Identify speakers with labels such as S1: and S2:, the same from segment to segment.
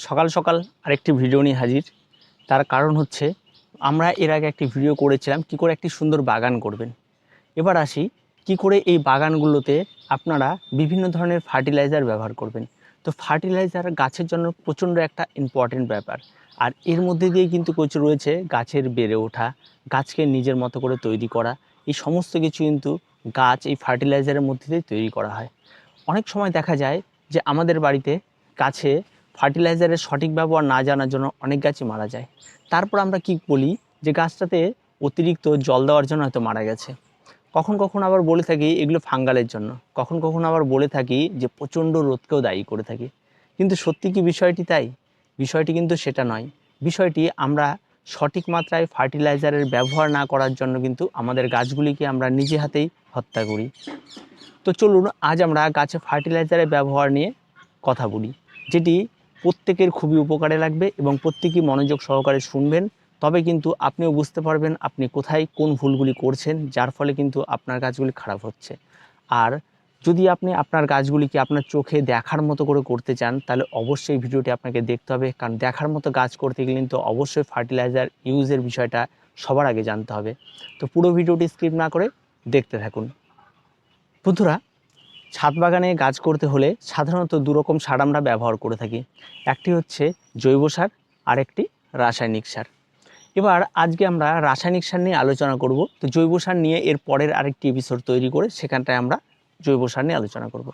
S1: সকাল সকাল আরেকটি ভিডিও নিয়ে হাজির। তার কারণ হচ্ছে আমরা এর আগে একটি ভিডিও করেছিলাম কি করে একটি সুন্দর বাগান করবেন। এবার আসি কি করে এই বাগানগুলোতে আপনারা বিভিন্ন ধরনের ফার্টিলাইজার ব্যবহার করবেন। তো ফার্টিলাইজার গাছের জন্য প্রচণ্ড একটা ইম্পর্টেন্ট ব্যাপার, আর এর মধ্যে দিয়ে কিন্তু প্রচুর রয়েছে গাছের বেড়ে ওঠা, গাছকে নিজের মতো করে তৈরি করা। এই সমস্ত কিছু কিন্তু গাছ এই ফার্টিলাইজারের মধ্যে দিয়ে তৈরি করা হয়। অনেক সময় দেখা যায় যে আমাদের বাড়িতে গাছে ফার্টিলাইজারের সঠিক ব্যবহার না জানার জন্য অনেক গাছই মারা যায়। তারপর আমরা কি বলি যে গাছটাতে অতিরিক্ত জল দেওয়ার জন্য হয়তো মারা গেছে। কখন কখন আবার বলে থাকি এগুলো ফাঙ্গালের জন্য, কখন কখন আবার বলে থাকি যে প্রচণ্ড রোদকেও দায়ী করে থাকি। কিন্তু সত্যি কি বিষয়টি তাই? বিষয়টি কিন্তু সেটা নয়। বিষয়টি আমরা সঠিক মাত্রায় ফার্টিলাইজারের ব্যবহার না করার জন্য কিন্তু আমাদের গাছগুলিকে আমরা নিজে হাতেই হত্যা করি। তো চলুন আজ আমরা গাছে ফার্টিলাইজারের ব্যবহার নিয়ে কথা বলি, যেটি প্রত্যেকের খুবই উপকারে লাগবে এবং প্রত্যেকেই মনোযোগ সহকারে শুনবেন। তবে কিন্তু আপনিও বুঝতে পারবেন আপনি কোথায় কোন ভুলগুলি করছেন, যার ফলে কিন্তু আপনার গাছগুলি খারাপ হচ্ছে। আর যদি আপনি আপনার গাছগুলিকে আপনার চোখে দেখার মতো করে করতে চান, তাহলে অবশ্যই ভিডিওটি আপনাকে দেখতে হবে। কারণ দেখার মতো গাছ করতে গেলে কিন্তু অবশ্যই ফার্টিলাইজার ইউজের বিষয়টা সবার আগে জানতে হবে। তো পুরো ভিডিওটি স্কিপ না করে দেখতে থাকুন। বন্ধুরা, ছাদ বাগানে গাছ করতে হলে সাধারণত দুরকম সার আমরা ব্যবহার করে থাকি। একটি হচ্ছে জৈব সার, আরেকটি রাসায়নিক সার। এবার আজকে আমরা রাসায়নিক সার নিয়ে আলোচনা করব। তো জৈব সার নিয়ে এর পরের আরেকটি এপিসোড তৈরি করে সেখানটায় আমরা জৈব সার নিয়ে আলোচনা করব।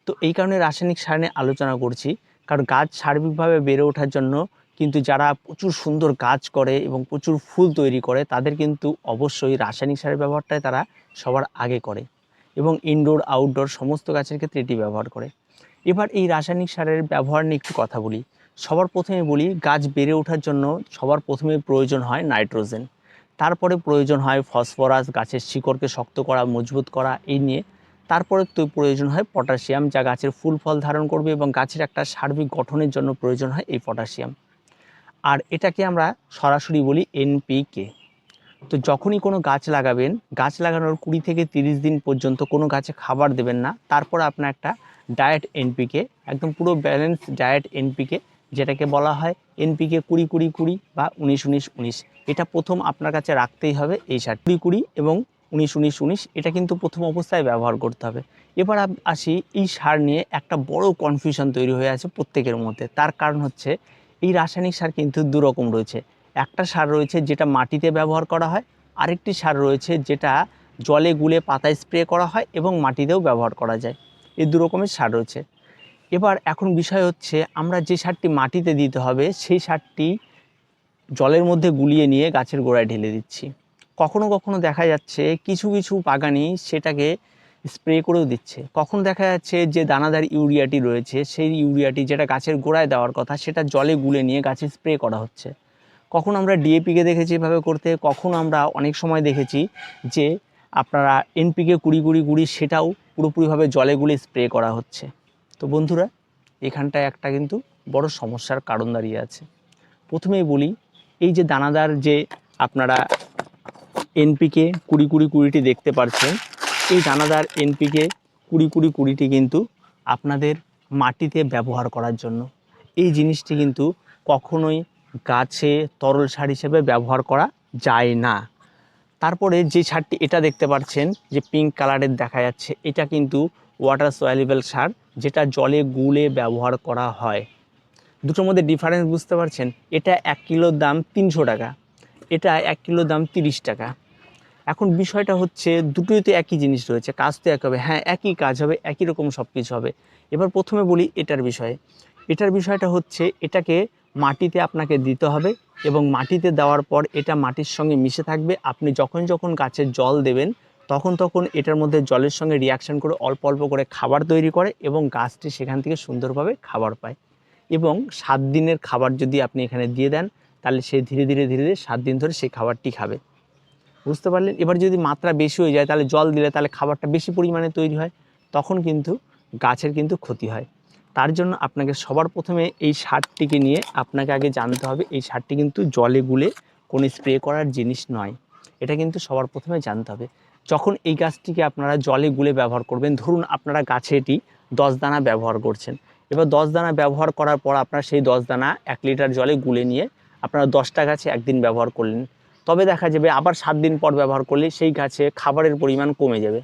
S1: তো এই কারণে রাসায়নিক সার নিয়ে আলোচনা করছি, কারণ গাছ সার্বিকভাবে বেড়ে ওঠার জন্য কিন্তু যারা প্রচুর সুন্দর গাছ করে এবং প্রচুর ফুল তৈরি করে, তাদের কিন্তু অবশ্যই রাসায়নিক সারের ব্যবহারটাই তারা সবার আগে করে এবং ইনডোর আউটডোর সমস্ত গাছের ক্ষেত্রে এটি ব্যবহার করে। এবার এই রাসায়নিক সারের ব্যবহার নিয়ে একটু কথা বলি। সবার প্রথমে বলি, গাছ বেড়ে ওঠার জন্য সবার প্রথমে প্রয়োজন হয় নাইট্রোজেন, তারপরে প্রয়োজন হয় ফসফরাস, গাছের শিকড়কে শক্ত করা, মজবুত করা, এই নিয়ে তারপরে তো প্রয়োজন হয় পটাশিয়াম, যা গাছের ফুল ফল ধারণ করবে এবং গাছের একটা সার্বিক গঠনের জন্য প্রয়োজন হয় এই পটাশিয়াম। আর এটাকে আমরা সরাসরি বলি এনপিকে। তো যখনই কোনো গাছ লাগাবেন, গাছ লাগানোর 20 থেকে 30 দিন পর্যন্ত কোনো গাছে খাবার দেবেন না। তারপর আপনার একটা ডায়েট এনপিকে, একদম পুরো ব্যালেন্স ডায়েট এনপিকে, যেটাকে বলা হয় এনপিকে 20-20-20 বা 19-19-19, এটা প্রথম আপনার কাছে রাখতেই হবে। এই সার 20-20 এবং 19-19-19 এটা কিন্তু প্রথম অবস্থায় ব্যবহার করতে হবে। এবার আসি, এই সার নিয়ে একটা বড় কনফিউশন তৈরি হয়ে আছে প্রত্যেকের মধ্যে। তার কারণ হচ্ছে এই রাসায়নিক সার কিন্তু দুরকম রয়েছে। একটা সার রয়েছে যেটা মাটিতে ব্যবহার করা হয়, আরেকটি সার রয়েছে যেটা জলে গুলে পাতায় স্প্রে করা হয় এবং মাটিতেও ব্যবহার করা যায়। এই দু রকমের সার রয়েছে। এবার এখন বিষয় হচ্ছে আমরা যে সারটি মাটিতে দিতে হবে সেই সারটি জলের মধ্যে গুলিয়ে নিয়ে গাছের গোড়ায় ঢেলে দিচ্ছি। কখনো কখনো দেখা যাচ্ছে কিছু কিছু বাগানি সেটাকে স্প্রে করেও দিচ্ছে। কখনো দেখা যাচ্ছে যে দানাদার ইউরিয়াটি রয়েছে, সেই ইউরিয়াটি যেটা গাছের গোড়ায় দেওয়ার কথা সেটা জলে গুলে নিয়ে গাছে স্প্রে করা হচ্ছে। কখন আমরা ডিএপিকে দেখেছি এভাবে করতে, কখন আমরা অনেক সময় দেখেছি যে আপনারা এনপিকে 20-20-20 সেটাও পুরোপুরিভাবে জলে গুলে স্প্রে করা হচ্ছে। তো বন্ধুরা, এখানটায় একটা কিন্তু বড় সমস্যার কারণ দাঁড়িয়ে আছে। প্রথমেই বলি, এই যে দানাদার যে আপনারা এনপিকে 20-20-20টি দেখতে পাচ্ছেন, এই দানাদার এনপিকে 20-20-20টি কিন্তু আপনাদের মাটিতে ব্যবহার করার জন্য। এই জিনিসটি কিন্তু কখনোই গাছে তরল সার হিসেবে ব্যবহার করা যায় না। তারপরে যে সারটি এটা দেখতে পাচ্ছেন যে পিঙ্ক কালারের দেখা যাচ্ছে, এটা কিন্তু ওয়াটার সয়েলেবল সার, যেটা জলে গুলে ব্যবহার করা হয়। দুটোর মধ্যে ডিফারেন্স বুঝতে পারছেন? এটা 1 কিলোর দাম 300 টাকা, এটা 1 কিলোর দাম 30 টাকা। এখন বিষয়টা হচ্ছে দুটোই তো একই জিনিস রয়েছে, কাজ তো এক হবে, হ্যাঁ একই কাজ হবে, একই রকম সব কিছু হবে। এবার প্রথমে বলি এটার বিষয়ে। এটার বিষয়টা হচ্ছে এটাকে মাটিতে আপনাকে দিতে হবে এবং মাটিতে দেওয়ার পর এটা মাটির সঙ্গে মিশে থাকবে। আপনি যখন যখন গাছের জল দেবেন তখন তখন এটার মধ্যে জলের সঙ্গে রিয়াকশান করে অল্প অল্প করে খাবার তৈরি করে এবং গাছটি সেখান থেকে সুন্দরভাবে খাবার পায়। এবং 7 দিনের খাবার যদি আপনি এখানে দিয়ে দেন, তাহলে সে ধীরে ধীরে ধীরে ধীরে 7 দিন ধরে সেই খাবারটি খাবে। বুঝতে পারলেন? এবার যদি মাত্রা বেশি হয়ে যায়, তাহলে জল দিলে তাহলে খাবারটা বেশি পরিমাণে তৈরি হয়, তখন কিন্তু গাছের কিন্তু ক্ষতি হয়। তার জন্য আপনাকে সবার প্রথমে এই সারটিকে নিয়ে আপনাকে আগে জানতে হবে এই সারটি কিন্তু জলে গুলে কোনো স্প্রে করার জিনিস নয়। এটা কিন্তু সবার প্রথমে জানতে হবে। যখন এই গাছটিকে আপনারা জলে গুলে ব্যবহার করবেন, ধরুন আপনারা গাছে এটি 10 দানা ব্যবহার করছেন এবার 10 দানা ব্যবহার করার পর আপনার সেই 10 দানা 1 লিটার জলে গুলে নিয়ে আপনারা 10টা গাছে একদিন ব্যবহার করলেন। তবে দেখা যাবে আবার 7 দিন পর ব্যবহার করলে সেই গাছে খাবারের পরিমাণ কমে যাবে,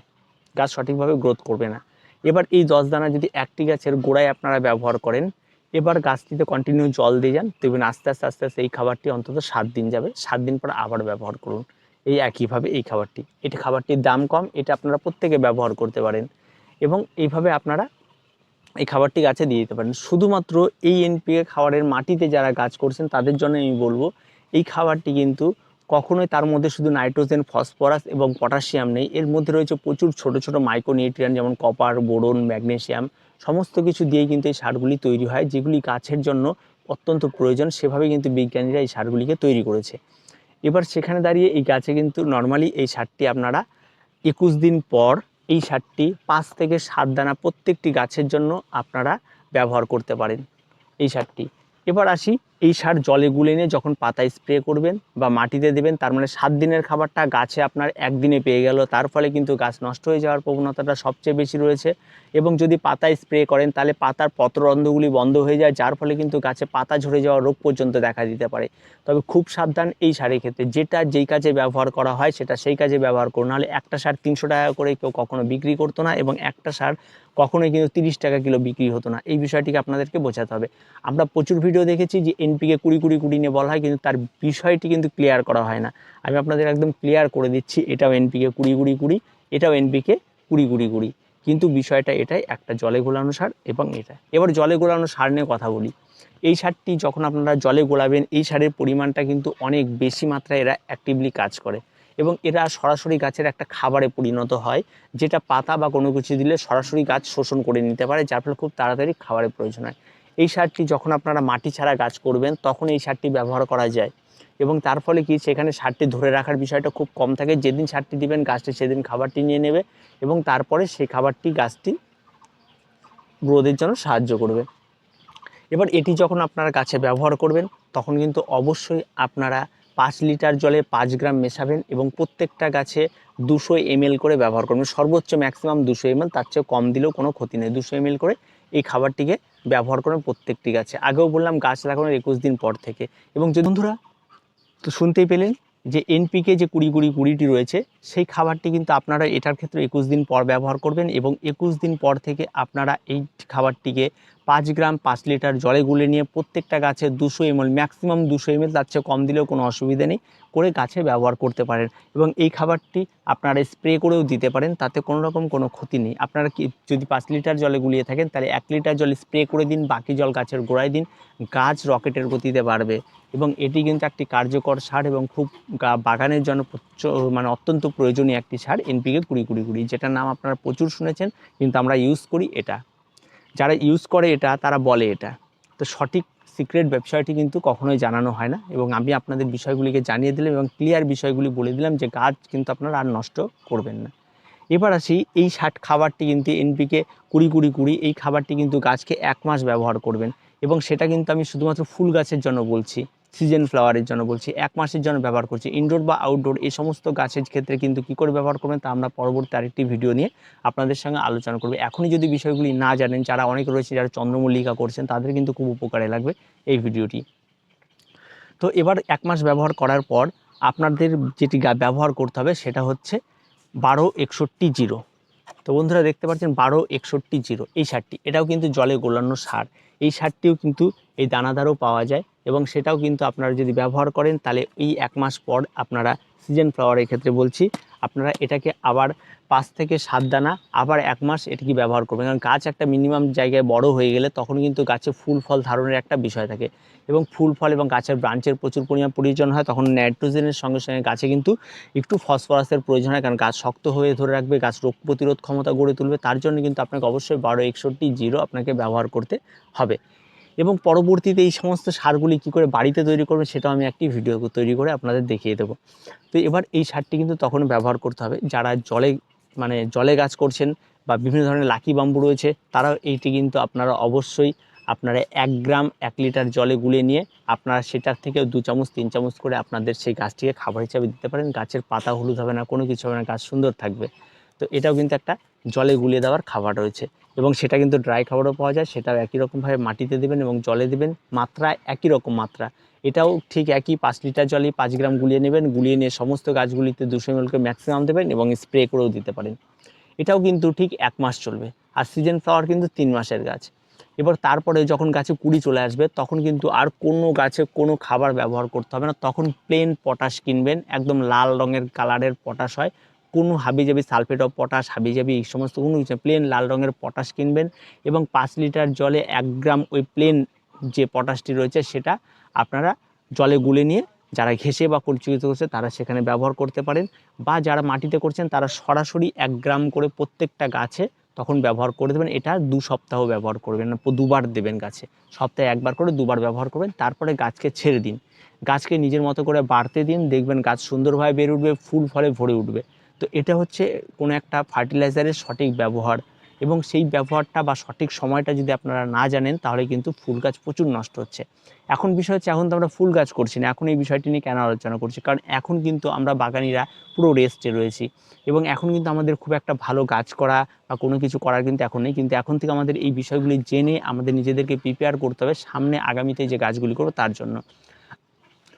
S1: গাছ সঠিকভাবে গ্রোথ করবে না। এবার এই 10 দানা যদি একটি গাছের গোড়ায় আপনারা ব্যবহার করেন, এবার গাছটিতে কন্টিনিউ জল দিয়ে যান, দেখবেন আস্তে আস্তে আস্তে আস্তে এই খাবারটি অন্তত 7 দিন যাবে, 7 দিন পর আবার ব্যবহার করুন এই একইভাবে এই খাবারটি। এটি খাবারটির দাম কম, এটা আপনারা প্রত্যেকে ব্যবহার করতে পারেন এবং এইভাবে আপনারা এই খাবারটি গাছে দিয়ে দিতে পারেন। শুধুমাত্র এই এনপিকে খাবারের মাটিতে যারা গাছ করছেন তাদের জন্য আমি বলবো, এই খাবারটি কিন্তু কখনোই তার মধ্যে শুধু নাইট্রোজেন, ফসফরাস এবং পটাশিয়াম নেই, এর মধ্যে রয়েছে প্রচুর ছোট ছোট মাইক্রোনিউট্রিয়েন্ট যেমন কপার, বোরন, ম্যাগনেসিয়াম, সমস্ত কিছু দিয়েই কিন্তু এই সারগুলি তৈরি হয়, যেগুলি গাছের জন্য অত্যন্ত প্রয়োজন। সেভাবে কিন্তু বিজ্ঞানীরা এই সারগুলিকে তৈরি করেছে। এবার সেখানে দাঁড়িয়ে এই গাছে কিন্তু নর্মালি এই সারটি আপনারা 21 দিন পর এই সারটি 5 থেকে 7 দানা প্রত্যেকটি গাছের জন্য আপনারা ব্যবহার করতে পারেন এই সারটি। এবার আসি, এই সার জলে গুলে নিয়ে যখন পাতায় স্প্রে করবেন বা মাটিতে দেবেন, তার মানে 7 দিনের খাবারটা গাছে আপনার একদিনে পেয়ে গেল, তার ফলে কিন্তু গাছ নষ্ট হয়ে যাওয়ার প্রবণতাটা সবচেয়ে বেশি রয়েছে। এবং যদি পাতায় স্প্রে করেন তাহলে পাতার পত্ররন্ধ্রগুলি বন্ধ হয়ে যায়, যার ফলে কিন্তু গাছে পাতা ঝরে যাওয়ার রোগ পর্যন্ত দেখা দিতে পারে। তবে খুব সাবধান এই সারের ক্ষেত্রে, যেটা যেই কাজে ব্যবহার করা হয় সেটা সেই কাজে ব্যবহার করুন, নাহলে একটা সার 300 টাকা করে কেউ কখনো বিক্রি করতো না এবং একটা সার কখনোই কিন্তু 30 টাকা কিলো বিক্রি হতো না। এই বিষয়টিকে আপনাদেরকে বোঝাতে হবে। আমরা প্রচুর ভিডিও দেখেছি যে এনপিকে 20-20-20 নিয়ে বলা হয়, কিন্তু তার বিষয়টি কিন্তু ক্লিয়ার করা হয় না। আমি আপনাদের একদম ক্লিয়ার করে দিচ্ছি, এটাও এনপিকে 20-20-20, এটাও এনপিকে 20-20-20, কিন্তু বিষয়টা এটাই, একটা জলে গোলানো সার এবং এটা। এবার জলে গোলানো সার নিয়ে কথা বলি। এই সারটি যখন আপনারা জলে গোলাবেন, এই সারের পরিমাণটা কিন্তু অনেক বেশি মাত্রায় এরা অ্যাক্টিভলি কাজ করে এবং এরা সরাসরি গাছের একটা খাবারে পরিণত হয়, যেটা পাতা বা কোনো কিছু দিলে সরাসরি গাছ শোষণ করে নিতে পারে, যার ফলে খুব তাড়াতাড়ি খাবারের প্রয়োজন হয়। এই সারটি যখন আপনারা মাটি ছাড়া গাছ করবেন তখন এই সারটি ব্যবহার করা যায় এবং তার ফলে কি সেখানে সারটি ধরে রাখার বিষয়টা খুব কম থাকে। যেদিন সারটি দিবেন গাছটি সেদিন খাবারটি নিয়ে নেবে এবং তারপরে সেই খাবারটি গাছটি গ্রোথের জন্য সাহায্য করবে। এবার এটি যখন আপনারা গাছে ব্যবহার করবেন তখন কিন্তু অবশ্যই আপনারা 5 লিটার জলে 5 গ্রাম মেশাবেন এবং প্রত্যেকটা গাছে 200 ml করে ব্যবহার করবেন, সর্বোচ্চ ম্যাক্সিমাম 200 ml, তার চেয়ে কম দিলেও কোনো ক্ষতি নেই। 200 ml করে এই খাবারটিকে ব্যবহার করবেন প্রত্যেকটি গাছে। আগেও বললাম গাছ লাগানোর 21 দিন পর থেকে। এবং যে বন্ধুরা তো শুনতেই পেলেন যে এনপিকে যে 20-20-20টি রয়েছে, সেই খাবারটি কিন্তু আপনারা এটার ক্ষেত্রে 21 দিন পর ব্যবহার করবেন এবং 21 দিন পর থেকে আপনারা এই খাবারটিকে 5 গ্রাম 5 লিটার জলে গুলে নিয়ে প্রত্যেকটা গাছে 200 ml, ম্যাক্সিমাম 200 ml, তার চেয়ে কম দিলেও কোনো অসুবিধা নেই, করে গাছে ব্যবহার করতে পারেন। এবং এই খাবারটি আপনারা স্প্রে করেও দিতে পারেন, তাতে কোনো রকম কোনো ক্ষতি নেই। আপনারা কি যদি 5 লিটার জলে গুলিয়ে থাকেন তাহলে 1 লিটার জল স্প্রে করে দিন, বাকি জল গাছের গোড়ায় দিন, গাছ রকেটের গতিতে বাড়বে। এবং এটি কিন্তু একটি কার্যকর সার এবং খুব বাগানের জন্য মানে অত্যন্ত প্রয়োজনীয় একটি সার এনপিকে 20-20-20, যেটার নাম আপনারা প্রচুর শুনেছেন, কিন্তু আমরা ইউজ করি এটা। যারা ইউজ করে এটা তারা বলে এটা, তো সঠিক সিক্রেট ব্যবসায়টি কিন্তু কখনোই জানানো হয় না। এবং আমি আপনাদের বিষয়গুলিকে জানিয়ে দিলাম এবং ক্লিয়ার বিষয়গুলি বলে দিলাম যে গাছ কিন্তু আপনারা আর নষ্ট করবেন না। এবার আসি, এই খাবারটি কিন্তু এনপিকে 20-20-20, এই খাবারটি কিন্তু গাছকে 1 মাস ব্যবহার করবেন এবং সেটা কিন্তু আমি শুধুমাত্র ফুল গাছের জন্য বলছি, সিজন ফ্লাওয়ারের জন্য বলছি, 1 মাসের জন্য ব্যবহার করছি। ইনডোর বা আউটডোর এই সমস্ত গাছের ক্ষেত্রে কিন্তু কী করে ব্যবহার করবেন তা আমরা পরবর্তী আরেকটি ভিডিও নিয়ে আপনাদের সঙ্গে আলোচনা করব। এখনই যদি বিষয়গুলি না জানেন, যারা অনেক রয়েছে যারা চন্দ্রমল্লিকা করছেন, তাদের কিন্তু খুব উপকারে লাগবে এই ভিডিওটি। তো এবার 1 মাস ব্যবহার করার পর আপনাদের যেটি ব্যবহার করতে হবে সেটা হচ্ছে 12-61-0। তো বন্ধুরা দেখতে পাচ্ছেন 12-61-0 এই সারটি, এটাও কিন্তু জলে গোলানো সার। এই সারটিও কিন্তু এই দানাদারও পাওয়া যায় এবং সেটাও কিন্তু আপনারা যদি ব্যবহার করেন তাহলে এই 1 মাস পর আপনারা সিজন ফ্লাওয়ারের ক্ষেত্রে বলছি, আপনারা এটাকে আবার 5 থেকে 7 দানা আবার 1 মাস এটাকে ব্যবহার করবেন। কারণ গাছ একটা মিনিমাম জায়গায় বড় হয়ে গেলে তখন কিন্তু গাছে ফুল ফল ধারণের একটা বিষয় থাকে এবং ফুল ফল এবং গাছের ব্রাঞ্চের প্রচুর পরিমাণ প্রয়োজন হয়। তখন নাইট্রোজেনের সঙ্গে সঙ্গে গাছে কিন্তু একটু ফসফরাসের প্রয়োজন হয়, কারণ গাছ শক্ত হয়ে ধরে রাখবে, গাছ রোগ প্রতিরোধ ক্ষমতা গড়ে তুলবে। তার জন্য কিন্তু আপনাকে অবশ্যই 12-61-0 আপনাকে ব্যবহার করতে হবে। এবং পরবর্তীতে এই সমস্ত সারগুলি কী করে বাড়িতে তৈরি করবে সেটাও আমি একটি ভিডিও তৈরি করে আপনাদের দেখিয়ে দেবো। তো এবার এই সারটি কিন্তু তখন ব্যবহার করতে হবে যারা জলে গাছ করছেন বা বিভিন্ন ধরনের লাকি বাম্বু রয়েছে, তারাও এইটি কিন্তু আপনারা অবশ্যই 1 গ্রাম 1 লিটার জলে গুলে নিয়ে আপনারা সেটার থেকেও 2 চামচ 3 চামচ করে আপনাদের সেই গাছটিকে খাবার হিসাবে দিতে পারেন। গাছের পাতা হলুদ হবে না, কোনো কিছু হবে না, গাছ সুন্দর থাকবে। তো এটাও কিন্তু একটা জলে গুলিয়ে দেওয়ার খাবার রয়েছে। এবং সেটা কিন্তু ড্রাই খাবারও পাওয়া যায়, সেটাও একই রকমভাবে মাটিতে দেবেন এবং জলে দেবেন, মাত্রা একই রকম মাত্রা। এটাও ঠিক একই 5 লিটার জলে 5 গ্রাম গুলিয়ে নেবেন, গুলিয়ে নিয়ে সমস্ত গাছগুলিতে 200 ml করে ম্যাক্সিমাম দেবেন এবং স্প্রে করেও দিতে পারেন। এটাও কিন্তু ঠিক 1 মাস চলবে। আর সিজন ফ্লাওয়ার কিন্তু 3 মাসের গাছ। এবার তারপরে যখন গাছে কুড়ি চলে আসবে তখন কিন্তু আর কোনো গাছে কোনো খাবার ব্যবহার করতে হবে না, তখন প্লেন পটাশ কিনবেন, একদম লাল রঙের কালারের পটাশ হয়, কোনো হাবিজাবি সালফেট অফ পটাশ, হাবিজাবি এই সমস্ত কোনো কিছু, প্লেন লাল রঙের পটাশ কিনবেন এবং 5 লিটার জলে 1 গ্রাম ওই প্লেন যে পটাশটি রয়েছে সেটা আপনারা জলে গুলে নিয়ে যারা ঘেঁষে বা পরিচিত করছে তারা সেখানে ব্যবহার করতে পারেন, বা যারা মাটিতে করছেন তারা সরাসরি 1 গ্রাম করে প্রত্যেকটা গাছে তখন ব্যবহার করে দেবেন। এটা 2 সপ্তাহ ব্যবহার করবেন না, 2বার দেবেন গাছে, সপ্তাহে 1বার করে 2বার ব্যবহার করবেন। তারপরে গাছকে ছেড়ে দিন, গাছকে নিজের মতো করে বাড়তে দিন, দেখবেন গাছ সুন্দরভাবে বেড়ে উঠবে, ফুল ফলে ভরে উঠবে। তো এটা হচ্ছে কোনো একটা ফার্টিলাইজারের সঠিক ব্যবহার, এবং সেই ব্যবহারটা বা সঠিক সময়টা যদি আপনারা না জানেন তাহলে কিন্তু ফুল গাছ প্রচুর নষ্ট হচ্ছে। এখন বিষয় হচ্ছে, এখন তো আমরা ফুল গাছ করছি না, এখন এই বিষয়টি নিয়ে কেন আলোচনা করছি, কারণ এখন কিন্তু আমরা বাগানিরা পুরো রেস্টে রয়েছি এবং এখন কিন্তু আমাদের খুব একটা ভালো গাছ করা বা কোনো কিছু করার কিন্তু এখন নেই। কিন্তু এখন থেকে আমাদের এই বিষয়গুলি জেনে আমাদের নিজেদেরকে প্রিপেয়ার করতে হবে সামনে আগামীতে যে গাছগুলি করবো তার জন্য।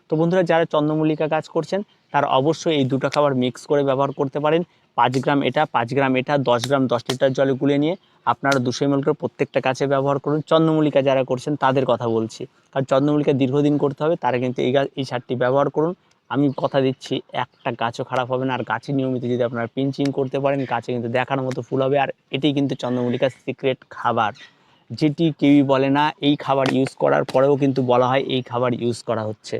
S1: তো বন্ধুরা, যারা চন্দ্রমল্লিকা গাছ করছেন তারা অবশ্যই এই দুটো খাবার মিক্স করে ব্যবহার করতে পারেন। 5 গ্রাম এটা, 5 গ্রাম এটা, 10 গ্রাম 10 লিটার জলে গুলে নিয়ে আপনারা 200 ml করে প্রত্যেকটা গাছে ব্যবহার করুন। চন্দ্রমল্লিকা যারা করছেন তাদের কথা বলছি, কারণ চন্দ্রমল্লিকা দীর্ঘদিন করতে হবে, তারা কিন্তু এই সারটি ব্যবহার করুন। আমি কথা দিচ্ছি একটা গাছও খারাপ হবে না। আর গাছে নিয়মিত যদি আপনারা পিঞ্চিং করতে পারেন, গাছে কিন্তু দেখার মতো ফুল হবে। আর এটাই কিন্তু চন্দ্রমল্লিকার সিক্রেট খাবার, যেটি কেউই বলে না। এই খাবার ইউজ করার পরেও কিন্তু বলা হয় এই খাবার ইউজ করা হচ্ছে।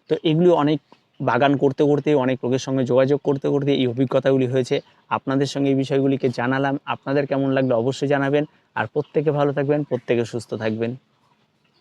S1: তো এগুলি অনেক বাগান করতে করতে, অনেক লোকের সঙ্গে যোগাযোগ করতে করতে এই অভিজ্ঞতাগুলি হয়েছে। আপনাদের সঙ্গে এই বিষয়গুলিকে জানালাম, আপনাদের কেমন লাগলো অবশ্যই জানাবেন। আর প্রত্যেকে ভালো থাকবেন, প্রত্যেকে সুস্থ থাকবেন।